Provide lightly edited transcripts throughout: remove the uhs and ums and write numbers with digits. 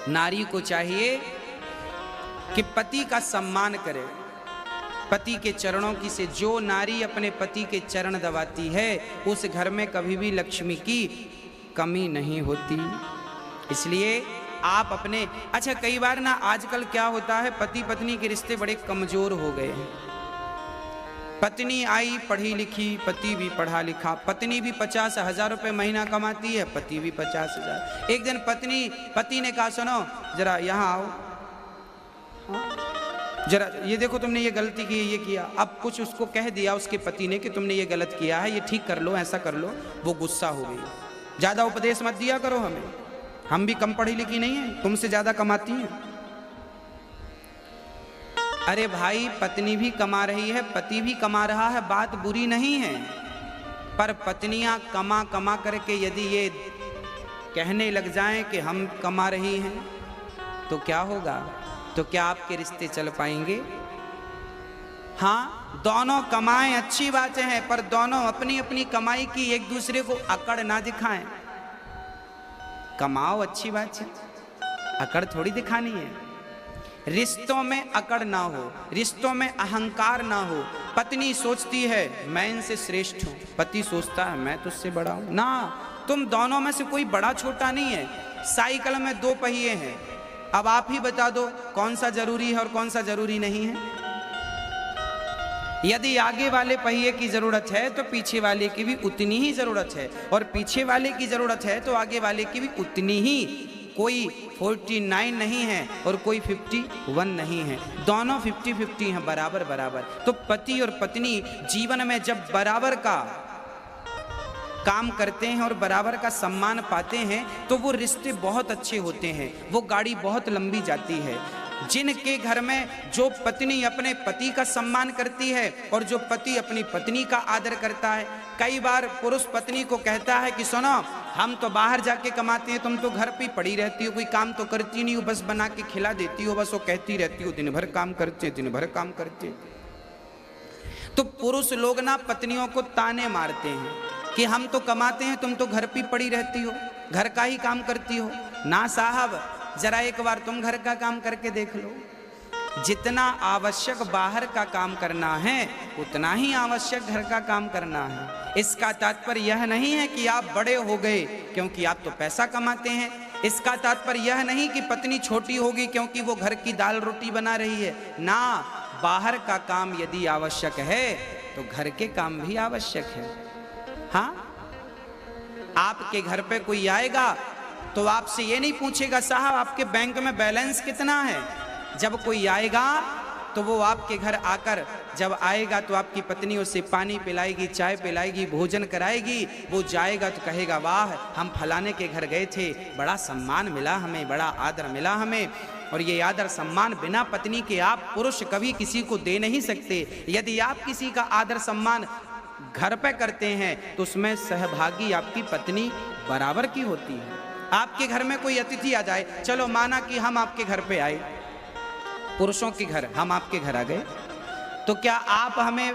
नारी को चाहिए कि पति का सम्मान करे, पति के चरणों की से जो नारी अपने पति के चरण दबाती है उस घर में कभी भी लक्ष्मी की कमी नहीं होती। इसलिए आप अपने अच्छा, कई बार ना आजकल क्या होता है, पति पत्नी के रिश्ते बड़े कमजोर हो गए हैं। पत्नी आई पढ़ी लिखी, पति भी पढ़ा लिखा, पत्नी भी 50,000 रुपये महीना कमाती है, पति भी 50,000। एक दिन पति ने कहा सुनो जरा यहाँ आओ, जरा ये देखो तुमने ये गलती की, ये किया। अब कुछ उसको कह दिया उसके पति ने कि तुमने ये गलत किया है, ये ठीक कर लो, ऐसा कर लो। वो गुस्सा हो गई। ज़्यादा उपदेश मत दिया करो हमें, हम भी कम पढ़ी लिखी नहीं है, तुमसे ज़्यादा कमाती हैं। अरे भाई, पत्नी भी कमा रही है, पति भी कमा रहा है, बात बुरी नहीं है। पर पत्नियां कमा कमा करके यदि ये कहने लग जाएं कि हम कमा रही हैं तो क्या होगा? तो क्या आपके रिश्ते चल पाएंगे? हाँ, दोनों कमाएं अच्छी बातें हैं, पर दोनों अपनी अपनी कमाई की एक दूसरे को अकड़ ना दिखाएं। कमाओ अच्छी बात है, अकड़ थोड़ी दिखानी है। रिश्तों में अकड़ ना हो, रिश्तों में अहंकार ना हो। पत्नी सोचती है मैं इनसे श्रेष्ठ हूं, पति सोचता है मैं तुझसे बड़ा हूं। ना, तुम दोनों में से कोई बड़ा छोटा नहीं है। साइकिल में 2 पहिए हैं, अब आप ही बता दो कौन सा जरूरी है और कौन सा जरूरी नहीं है। यदि आगे वाले पहिए की जरूरत है तो पीछे वाले की भी उतनी ही जरूरत है, और पीछे वाले की जरूरत है तो आगे वाले की भी उतनी ही। कोई 49 नहीं है और कोई 51 नहीं है, दोनों 50-50 हैं, बराबर बराबर। तो पति और पत्नी जीवन में जब बराबर का काम करते हैं और बराबर का सम्मान पाते हैं तो वो रिश्ते बहुत अच्छे होते हैं, वो गाड़ी बहुत लंबी जाती है। जिनके घर में जो पत्नी अपने पति का सम्मान करती है और जो पति अपनी पत्नी का आदर करता है। कई बार पुरुष पत्नी को कहता है कि सुनो, हम तो बाहर जाके कमाते हैं, तुम तो घर पे पड़ी रहती हो, कोई काम तो करती नहीं हो, बस बना के खिला देती हो, बस वो कहती रहती हो दिन भर काम करते, दिन भर काम करते। तो पुरुष लोग ना पत्नियों को ताने मारते हैं कि हम तो कमाते हैं, तुम तो घर पे पड़ी रहती हो, घर का ही काम करती हो। ना साहब, जरा एक बार तुम घर का काम करके देख लो। जितना आवश्यक बाहर का काम करना है उतना ही आवश्यक घर का काम करना है। इसका तात्पर्य यह नहीं है कि आप बड़े हो गए क्योंकि आप तो पैसा कमाते हैं। इसका तात्पर्य यह नहीं कि पत्नी छोटी होगी क्योंकि वो घर की दाल रोटी बना रही है। ना, बाहर का काम यदि आवश्यक है तो घर के काम भी आवश्यक है। हाँ, आपके घर पे कोई आएगा तो आपसे ये नहीं पूछेगा साहब आपके बैंक में बैलेंस कितना है। जब कोई आएगा तो वो आपके घर आकर जब आएगा तो आपकी पत्नी उसे पानी पिलाएगी, चाय पिलाएगी, भोजन कराएगी। वो जाएगा तो कहेगा वाह, हम फलाने के घर गए थे, बड़ा सम्मान मिला हमें, बड़ा आदर मिला हमें। और ये आदर सम्मान बिना पत्नी के आप पुरुष कभी किसी को दे नहीं सकते। यदि आप किसी का आदर सम्मान घर पे करते हैं तो उसमें सहभागी आपकी पत्नी बराबर की होती है। आपके घर में कोई अतिथि आ जाए, चलो माना कि हम आपके घर पे आए, पुरुषों के घर हम आपके घर आ गए, तो क्या आप हमें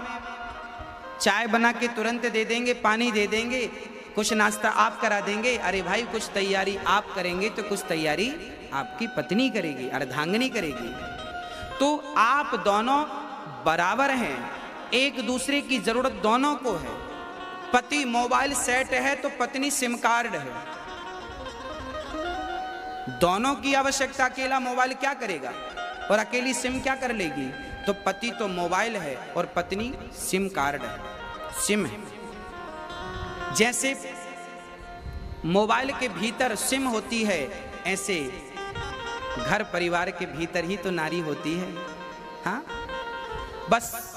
चाय बना के तुरंत दे देंगे, पानी दे देंगे, कुछ नाश्ता आप करा देंगे? अरे भाई, कुछ तैयारी आप करेंगे तो कुछ तैयारी आपकी पत्नी करेगी, अर्धांगिनी करेगी। तो आप दोनों बराबर हैं, एक दूसरे की जरूरत दोनों को है। पति मोबाइल सेट है तो पत्नी सिम कार्ड है। दोनों की आवश्यकता, अकेला मोबाइल क्या करेगा और अकेली सिम क्या कर लेगी? तो पति तो मोबाइल है और पत्नी सिम कार्ड है, सिम है। जैसे मोबाइल के भीतर सिम होती है, ऐसे घर परिवार के भीतर ही तो नारी होती है। हाँ, बस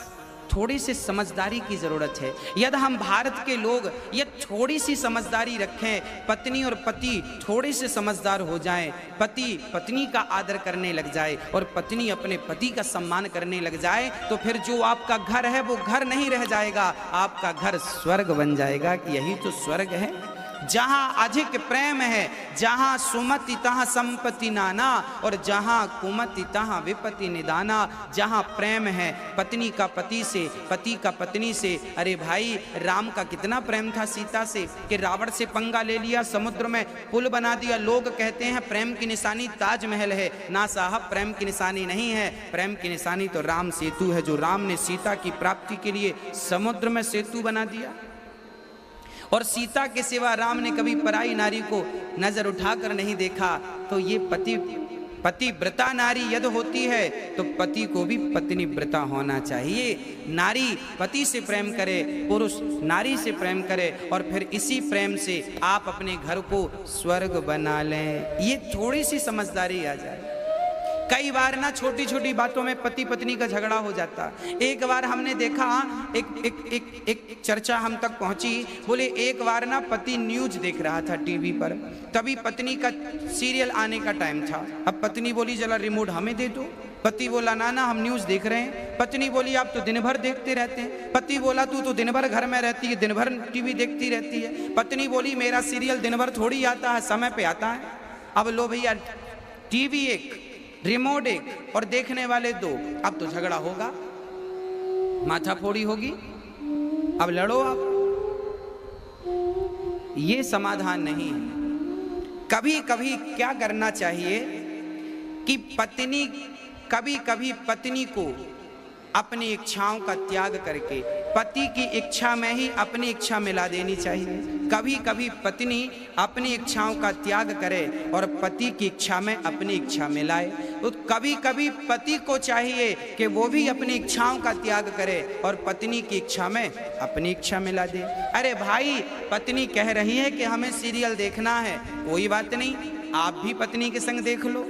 थोड़ी सी समझदारी की जरूरत है। यदि हम भारत के लोग ये थोड़ी सी समझदारी रखें, पत्नी और पति थोड़े से समझदार हो जाएं, पति पत्नी का आदर करने लग जाए और पत्नी अपने पति का सम्मान करने लग जाए, तो फिर जो आपका घर है वो घर नहीं रह जाएगा, आपका घर स्वर्ग बन जाएगा। कि यही तो स्वर्ग है। जहां अधिक प्रेम है, जहां सुमति तहां संपत्ति नाना, और जहां कुमति तहां विपत्ति निदाना। जहां प्रेम है पत्नी का पति से, पति का पत्नी से। अरे भाई, राम का कितना प्रेम था सीता से कि रावण से पंगा ले लिया, समुद्र में पुल बना दिया। लोग कहते हैं प्रेम की निशानी ताजमहल है। ना साहब, प्रेम की निशानी नहीं है। प्रेम की निशानी तो राम सेतु है, जो राम ने सीता की प्राप्ति के लिए समुद्र में सेतु बना दिया। और सीता के सिवा राम ने कभी पराई नारी को नजर उठाकर नहीं देखा। तो ये पतिव्रता नारी यदि होती है तो पति को भी पत्नी व्रता होना चाहिए। नारी पति से प्रेम करे, पुरुष नारी से प्रेम करे, और फिर इसी प्रेम से आप अपने घर को स्वर्ग बना लें। ये थोड़ी सी समझदारी आ जाए। कई बार ना छोटी छोटी बातों में पति पत्नी का झगड़ा हो जाता। एक बार हमने देखा, एक चर्चा हम तक पहुंची, बोले एक बार ना पति न्यूज देख रहा था टीवी पर, तभी पत्नी का सीरियल आने का टाइम था। अब पत्नी बोली जरा रिमोट हमें दे दो। पति बोला ना ना हम न्यूज देख रहे हैं। पत्नी बोली आप तो दिन भर देखते रहते हैं। पति बोला तू तो दिन भर घर में रहती है, दिन भर टीवी देखती रहती है। पत्नी बोली मेरा सीरियल दिन भर थोड़ी आता है, समय पे आता है। अब लो भैया, टीवी एक, रिमोट एक और देखने वाले दो। अब तो झगड़ा होगा, माथाफोड़ी होगी, अब लड़ो आप। ये समाधान नहीं है। कभी कभी क्या करना चाहिए कि कभी कभी पत्नी को अपनी इच्छाओं का त्याग करके पति की इच्छा में ही अपनी इच्छा मिला देनी चाहिए। कभी कभी पत्नी अपनी इच्छाओं का त्याग करे और पति की इच्छा में अपनी इच्छा मिलाए। तो कभी कभी पति को चाहिए कि वो भी अपनी इच्छाओं का त्याग करे और पत्नी की इच्छा में अपनी इच्छा मिला दे। अरे भाई, पत्नी कह रही है कि हमें सीरियल देखना है, कोई बात नहीं, आप भी पत्नी के संग देख लो,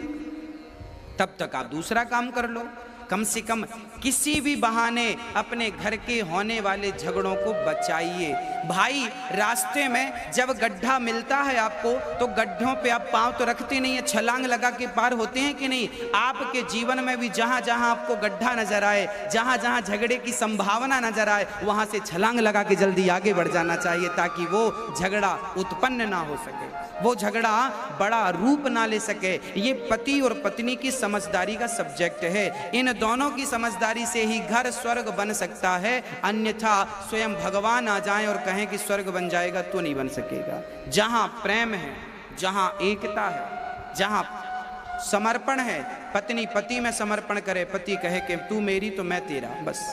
तब तक आप दूसरा काम कर लो। कम से कम किसी भी बहाने अपने घर के होने वाले झगड़ों को बचाइए। भाई, रास्ते में जब गड्ढा मिलता है आपको, तो गड्ढों पे आप पांव तो रखते नहीं है, छलांग लगा के पार होते हैं कि नहीं? आपके जीवन में भी जहां जहां आपको गड्ढा नजर आए, जहां जहां झगड़े की संभावना नजर आए, वहां से छलांग लगा के जल्दी आगे बढ़ जाना चाहिए, ताकि वो झगड़ा उत्पन्न ना हो सके, वो झगड़ा बड़ा रूप ना ले सके। ये पति और पत्नी की समझदारी का सब्जेक्ट है। इन दोनों की समझदारी से ही घर स्वर्ग बन सकता है, अन्यथा स्वयं भगवान आ जाएं और कहें कि स्वर्ग बन जाएगा तो नहीं बन सकेगा। जहां प्रेम है, जहां एकता है, जहां समर्पण है, पत्नी पति में समर्पण करे, पति कहे कि तू मेरी तो मैं तेरा, बस।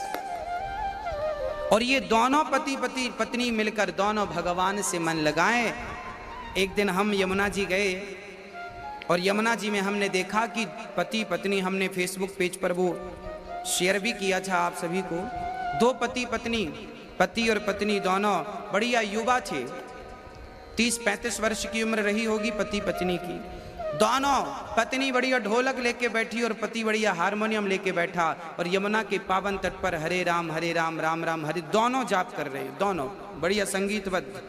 और ये दोनों पत्नी मिलकर दोनों भगवान से मन लगाएं। एक दिन हम यमुना जी गए और यमुना जी में हमने देखा कि पति पत्नी, हमने फेसबुक पेज पर वो शेयर भी किया था आप सभी को, दो पति और पत्नी दोनों बढ़िया युवा थे, 30-35 वर्ष की उम्र रही होगी पति पत्नी की। दोनों, पत्नी बढ़िया ढोलक लेके बैठी और पति बढ़िया हारमोनियम लेके बैठा, और यमुना के पावन तट पर हरे राम राम राम हरे दोनों जाप कर रहे हैं, दोनों बढ़िया संगीतबद्ध।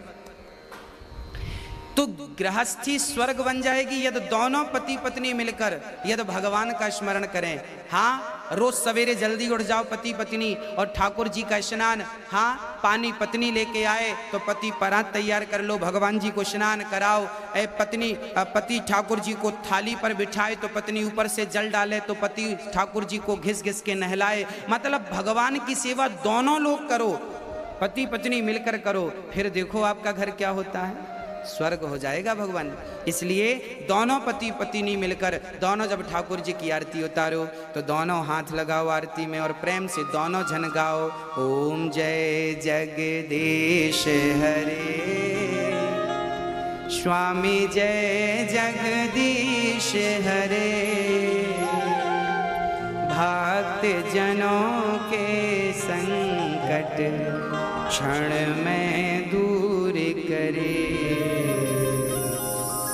तो गृहस्थी स्वर्ग बन जाएगी यदि दोनों पति पत्नी मिलकर यदि भगवान का स्मरण करें। हाँ, रोज सवेरे जल्दी उठ जाओ पति पत्नी और ठाकुर जी का स्नान, हाँ, पानी पत्नी लेके आए तो पति परात तैयार कर लो, भगवान जी को स्नान कराओ। पति ठाकुर जी को थाली पर बिठाए तो पत्नी ऊपर से जल डाले, तो पति ठाकुर जी को घिस घिस के नहलाए। मतलब भगवान की सेवा दोनों लोग करो, पति पत्नी मिलकर करो, फिर देखो आपका घर क्या होता है, स्वर्ग हो जाएगा भगवान। इसलिए दोनों पति पत्नी मिलकर, दोनों जब ठाकुर जी की आरती उतारो तो दोनों हाथ लगाओ आरती में और प्रेम से दोनों जन गाओ, ओम जय जगदीश हरे, स्वामी जय जगदीश हरे, भक्त जनों के संकट क्षण में दूर करे,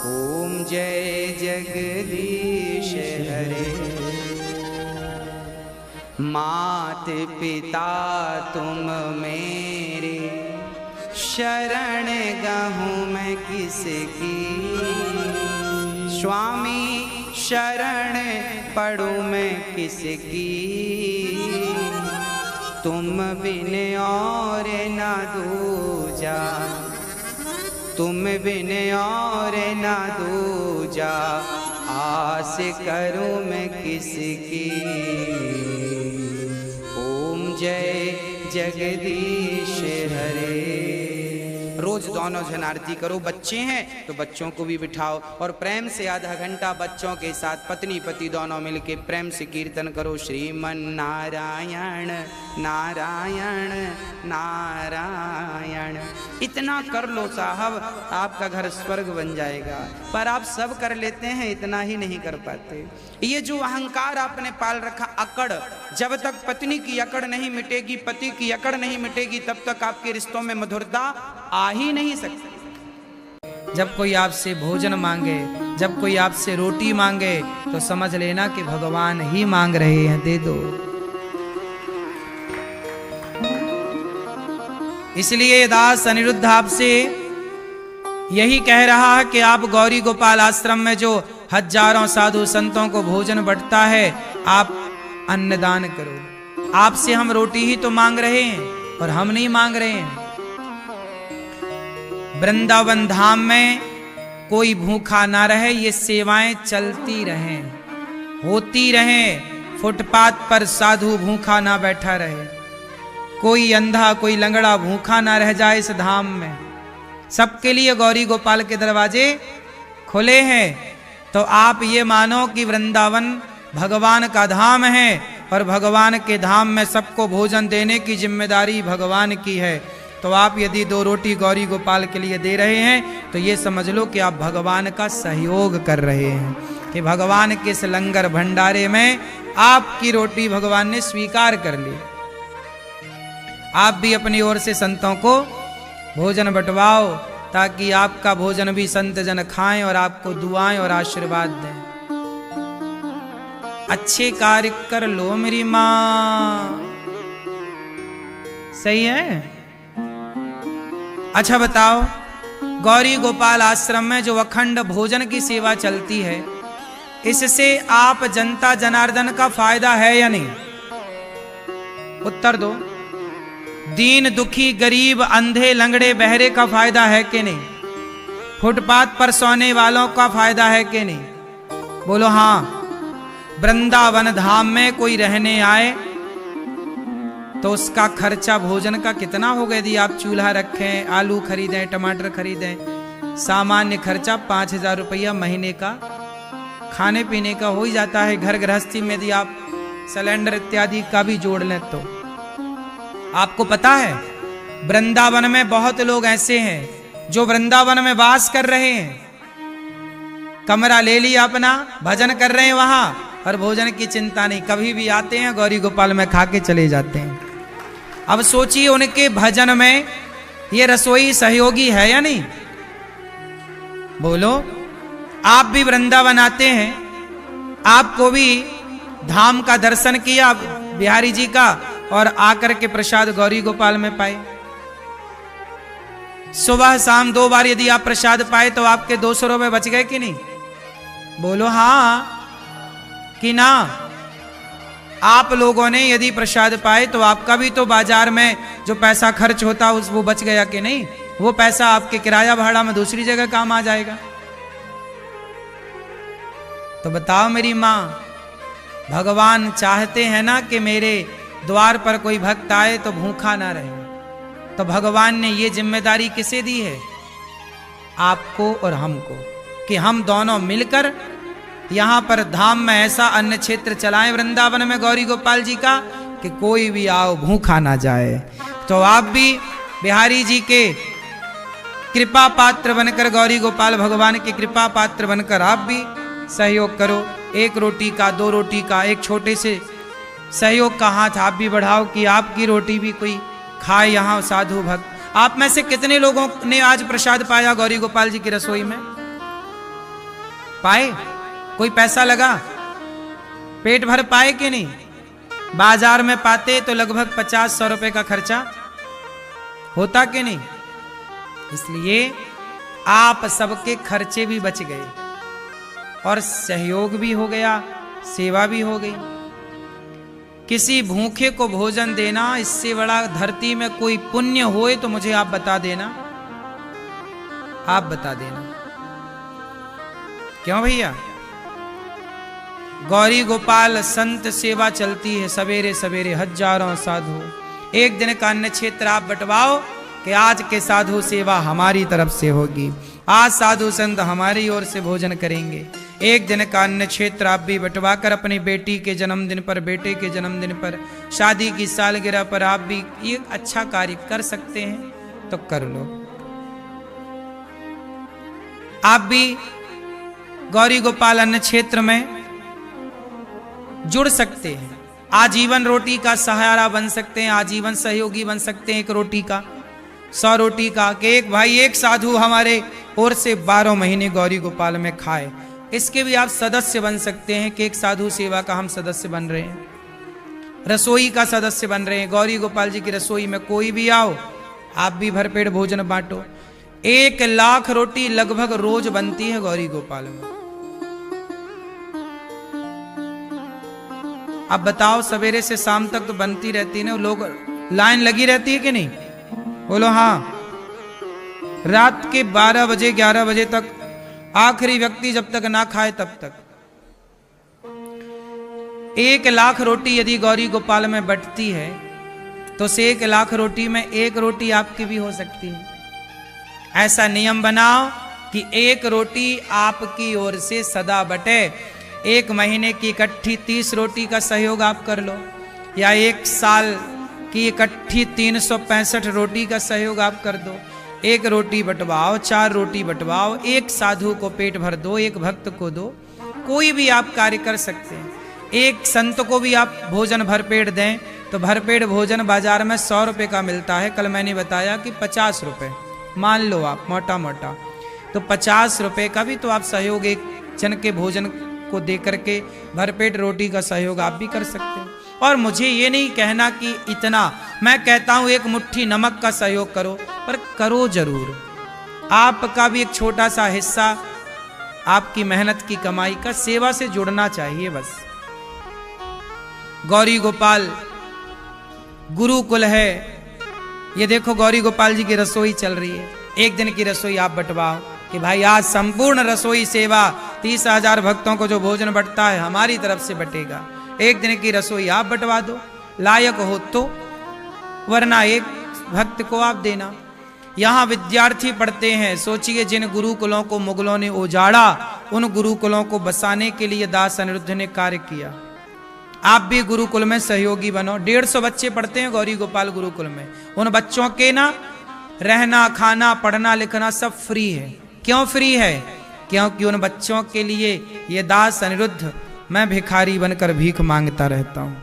ओम जय जगदीश हरे। मात पिता तुम मेरे, शरण गहूँ मैं किसकी, स्वामी शरण पढ़ूँ मैं किसकी, तुम बिन और ना दूजा, तुम बिन और ना दूजा, आस करूं मैं किसकी। ओम जय जगदीश हरे। रोज दोनों जन आरती करो। बच्चे हैं तो बच्चों को भी बिठाओ और प्रेम से आधा घंटा बच्चों के साथ पत्नी पति दोनों मिलके प्रेम से कीर्तन करो। श्रीमन नारायण नारायण नारायण। इतना कर लो साहब, आपका घर स्वर्ग बन जाएगा। पर आप सब कर लेते हैं, इतना ही नहीं कर पाते। ये जो अहंकार आपने पाल रखा, अकड़, जब तक पत्नी की अकड़ नहीं मिटेगी, पति की अकड़ नहीं मिटेगी, तब तक आपके रिश्तों में मधुरता आ ही नहीं सकती। जब कोई आपसे भोजन मांगे, जब कोई आपसे रोटी मांगे, तो समझ लेना कि भगवान ही मांग रहे हैं, दे दो। इसलिए दास अनिरुद्ध आपसे यही कह रहा है कि आप गौरी गोपाल आश्रम में जो हजारों साधु संतों को भोजन बंटता है, आप अन्नदान करो। आपसे हम रोटी ही तो मांग रहे हैं और हम नहीं मांग रहे हैं। वृंदावन धाम में कोई भूखा ना रहे, ये सेवाएं चलती रहें, होती रहें। फुटपाथ पर साधु भूखा ना बैठा रहे, कोई अंधा कोई लंगड़ा भूखा ना रह जाए इस धाम में। सबके लिए गौरी गोपाल के दरवाजे खुले हैं। तो आप ये मानो कि वृंदावन भगवान का धाम है और भगवान के धाम में सबको भोजन देने की जिम्मेदारी भगवान की है। तो आप यदि 2 रोटी गौरी गोपाल के लिए दे रहे हैं तो ये समझ लो कि आप भगवान का सहयोग कर रहे हैं, कि भगवान के इस लंगर भंडारे में आपकी रोटी भगवान ने स्वीकार कर ली। आप भी अपनी ओर से संतों को भोजन बंटवाओ, ताकि आपका भोजन भी संत जन खाएं और आपको दुआएं और आशीर्वाद दें। अच्छे कार्य कर लो मेरी मां, सही है। अच्छा बताओ, गौरी गोपाल आश्रम में जो अखंड भोजन की सेवा चलती है, इससे आप जनता जनार्दन का फायदा है या नहीं? उत्तर दो। दीन दुखी गरीब अंधे लंगड़े बहरे का फायदा है कि नहीं? फुटपाथ पर सोने वालों का फायदा है कि नहीं? बोलो हाँ। वृंदावन धाम में कोई रहने आए तो उसका खर्चा भोजन का कितना होगा? यदि आप चूल्हा रखें, आलू खरीदें, टमाटर खरीदें, सामान्य खर्चा 5,000 रुपया महीने का खाने पीने का हो ही जाता है। घर गृहस्थी में यदि आप सिलेंडर इत्यादि का भी जोड़ लें तो। आपको पता है वृंदावन में बहुत लोग ऐसे हैं जो वृंदावन में वास कर रहे हैं, कमरा ले लिया अपना, भजन कर रहे हैं वहां और भोजन की चिंता नहीं। कभी भी आते हैं गौरी गोपाल में खा के चले जाते हैं। अब सोचिए उनके भजन में ये रसोई सहयोगी है या नहीं? बोलो। आप भी वृंदावन आते हैं, आपको भी धाम का दर्शन किया बिहारी जी का और आकर के प्रसाद गौरी गोपाल में पाए। सुबह शाम 2 बार यदि आप प्रसाद पाए तो आपके 200 रुपए बच गए कि नहीं? बोलो हाँ कि ना। आप लोगों ने यदि प्रसाद पाए तो आपका भी तो बाजार में जो पैसा खर्च होता है वो बच गया कि नहीं? वो पैसा आपके किराया भाड़ा में दूसरी जगह काम आ जाएगा। तो बताओ मेरी माँ, भगवान चाहते हैं ना कि मेरे द्वार पर कोई भक्त आए तो भूखा ना रहे। तो भगवान ने ये जिम्मेदारी किसे दी है? आपको और हमको, कि हम दोनों मिलकर यहां पर धाम में ऐसा अन्न क्षेत्र चलाएं वृंदावन में गौरी गोपाल जी का कि कोई भी आओ भूखा ना जाए। तो आप भी बिहारी जी के कृपा पात्र बनकर, गौरी गोपाल भगवान के कृपा पात्र बनकर आप भी सहयोग करो। 1 रोटी का, 2 रोटी का, एक छोटे से सहयोग का हाथ आप भी बढ़ाओ कि आपकी रोटी भी कोई खाए यहाँ साधु भक्त। आप में से कितने लोगों ने आज प्रसाद पाया गौरी गोपाल जी की रसोई में? पाए? कोई पैसा लगा? पेट भर पाए कि नहीं? बाजार में पाते तो लगभग 50-100 रुपए का खर्चा होता कि नहीं? इसलिए आप सबके खर्चे भी बच गए और सहयोग भी हो गया, सेवा भी हो गई। किसी भूखे को भोजन देना, इससे बड़ा धरती में कोई पुण्य होए तो मुझे आप बता देना। आप बता देना। क्यों भैया? गौरी गोपाल संत सेवा चलती है सवेरे सवेरे, हजारों साधु। एक दिन का अन्न क्षेत्र आप बंटवाओ कि आज के साधु सेवा हमारी तरफ से होगी, आज साधु संत हमारी ओर से भोजन करेंगे। एक दिन का अन्न क्षेत्र आप भी बंटवा कर अपनी बेटी के जन्मदिन पर, बेटे के जन्मदिन पर, शादी की सालगिरह पर आप भी ये अच्छा कार्य कर सकते हैं तो कर लो। आप भी गौरी गोपाल अन्न क्षेत्र में जुड़ सकते हैं, आजीवन रोटी का सहारा बन सकते हैं, आजीवन सहयोगी बन सकते हैं। एक रोटी का, 100 रोटी का, कि एक भाई एक साधु हमारे ओर से 12 महीने गौरी गोपाल में खाए, इसके भी आप सदस्य बन सकते हैं कि एक साधु सेवा का हम सदस्य बन रहे हैं, रसोई का सदस्य बन रहे हैं। गौरी गोपाल जी की रसोई में कोई भी आओ, आप भी भरपेट भोजन बांटो। 1 लाख रोटी लगभग रोज बनती है गौरी गोपाल में। अब बताओ, सवेरे से शाम तक तो बनती रहती है ना, लोग लाइन लगी रहती है कि नहीं? बोलो हाँ। रात के 12 बजे 11 बजे तक आखिरी व्यक्ति जब तक ना खाए तब तक। 1 लाख रोटी यदि गौरी गोपाल में बंटती है तो से 1 लाख रोटी में 1 रोटी आपकी भी हो सकती है। ऐसा नियम बनाओ कि 1 रोटी आपकी ओर से सदा बटे। 1 महीने की इकट्ठी 30 रोटी का सहयोग आप कर लो, या 1 साल की इकट्ठी 365 रोटी का सहयोग आप कर दो। 1 रोटी बंटवाओ, 4 रोटी बंटवाओ, 1 साधु को पेट भर दो, 1 भक्त को दो, कोई भी आप कार्य कर सकते हैं। 1 संत को भी आप भोजन भरपेट दें तो भरपेट भोजन बाजार में 100 रुपये का मिलता है, कल मैंने बताया कि 50 रुपये मान लो आप, मोटा मोटा तो 50 रुपये का भी तो आप सहयोग 1 जन के भोजन को दे करके भरपेट रोटी का सहयोग आप भी कर सकते हैं। और मुझे ये नहीं कहना कि इतना, मैं कहता हूं 1 मुट्ठी नमक का सहयोग करो, पर करो जरूर। आपका भी एक छोटा सा हिस्सा आपकी मेहनत की कमाई का सेवा से जुड़ना चाहिए बस। गौरी गोपाल गुरुकुल है, ये देखो गौरी गोपाल जी की रसोई चल रही है। एक दिन की रसोई आप बंटवाओ कि भाई आज संपूर्ण रसोई सेवा 30,000 भक्तों को जो भोजन बंटता है हमारी तरफ से बटेगा। एक दिन की रसोई आप बंटवा दो, लायक हो तो, वरना 1 भक्त को आप देना। यहाँ विद्यार्थी पढ़ते हैं, सोचिए जिन गुरुकुलों को मुगलों ने उजाड़ा उन गुरुकुलों को बसाने के लिए दास अनिरुद्ध ने कार्य किया। आप भी गुरुकुल में सहयोगी बनो। 150 बच्चे पढ़ते हैं गौरी गोपाल गुरुकुल में। उन बच्चों के ना रहना खाना पढ़ना लिखना सब फ्री है। क्यों फ्री है? क्योंकि उन बच्चों के लिए ये दास अनिरुद्ध, मैं भिखारी बनकर भीख मांगता रहता हूं।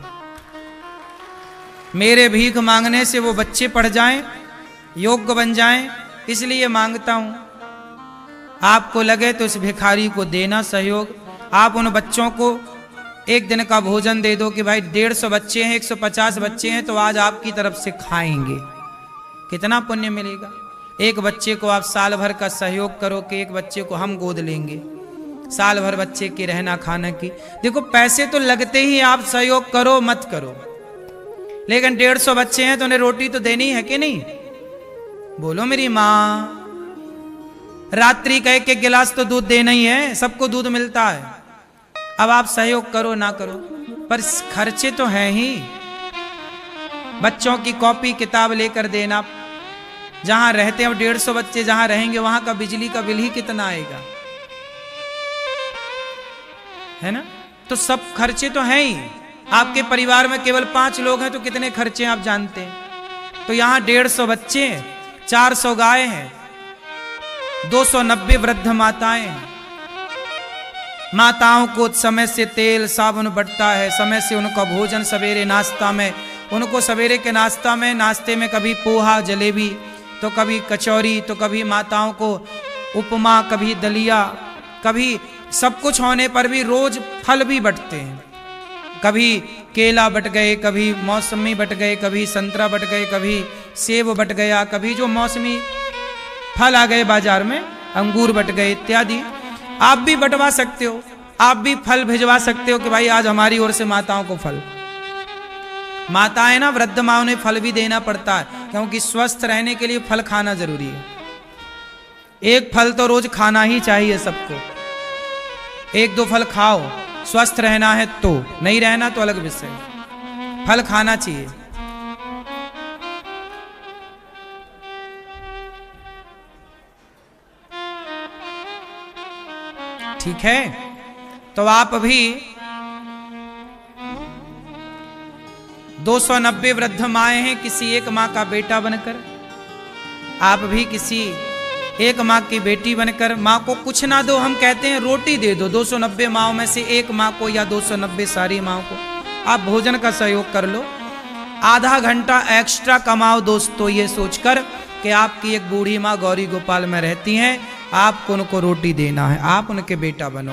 मेरे भीख मांगने से वो बच्चे पढ़ जाएं, योग्य बन जाएं, इसलिए मांगता हूं। आपको लगे तो इस भिखारी को देना सहयोग। आप उन बच्चों को एक दिन का भोजन दे दो कि भाई 150 बच्चे हैं, 150 बच्चे हैं तो आज आपकी तरफ से खाएंगे, कितना पुण्य मिलेगा। एक बच्चे को आप साल भर का सहयोग करो कि एक बच्चे को हम गोद लेंगे, साल भर बच्चे के रहना खाना की। देखो पैसे तो लगते ही, आप सहयोग करो मत करो, लेकिन 150 बच्चे हैं तो उन्हें रोटी तो देनी है कि नहीं? बोलो मेरी माँ। रात्रि का 1-1 गिलास तो दूध देना ही है, सबको दूध मिलता है। अब आप सहयोग करो ना करो, पर खर्चे तो हैं ही। बच्चों की कॉपी किताब लेकर देना, जहां रहते हैं 150 बच्चे जहां रहेंगे वहां का बिजली का बिल ही कितना आएगा, है ना? तो सब खर्चे तो हैं ही। आपके परिवार में केवल 5 लोग हैं तो कितने खर्चे आप जानते हैं। तो यहाँ 150 बच्चे हैं, 400 गाय हैं, 290 वृद्ध माताएं हैं। माताओं को समय से तेल साबुन बढ़ता है, समय से उनका भोजन सवेरे नाश्ता में, उनको सवेरे के नाश्ते में कभी पोहा जलेबी, तो कभी कचौरी, तो कभी माताओं को उपमा, कभी दलिया, कभी सब कुछ होने पर भी रोज फल भी बंटते हैं। कभी केला बट गए, कभी मौसमी बट गए, कभी संतरा बट गए, कभी सेब बट गया, कभी जो मौसमी फल आ गए बाजार में, अंगूर बट गए इत्यादि। आप भी बंटवा सकते हो, आप भी फल भिजवा सकते हो कि भाई आज हमारी ओर से माताओं को फल। माताएं ना, वृद्ध माँ, उन्हें फल भी देना पड़ता है, क्योंकि स्वस्थ रहने के लिए फल खाना जरूरी है। एक फल तो रोज खाना ही चाहिए सबको, एक दो फल खाओ, स्वस्थ रहना है तो, नहीं रहना तो अलग विषय, फल खाना चाहिए। ठीक है, तो आप अभी 290 वृद्ध माएँ हैं किसी एक माँ का बेटा बनकर, आप भी किसी एक माँ की बेटी बनकर माँ को कुछ ना दो, हम कहते हैं रोटी दे दो, 290 माँओं में से एक माँ को या 290 सारी माँओं को आप भोजन का सहयोग कर लो, आधा घंटा एक्स्ट्रा कमाओ दोस्तों, ये सोचकर कि आपकी एक बूढ़ी माँ गौरी गोपाल में रहती हैं, आपको उनको रोटी देना है, आप उनके बेटा बनो।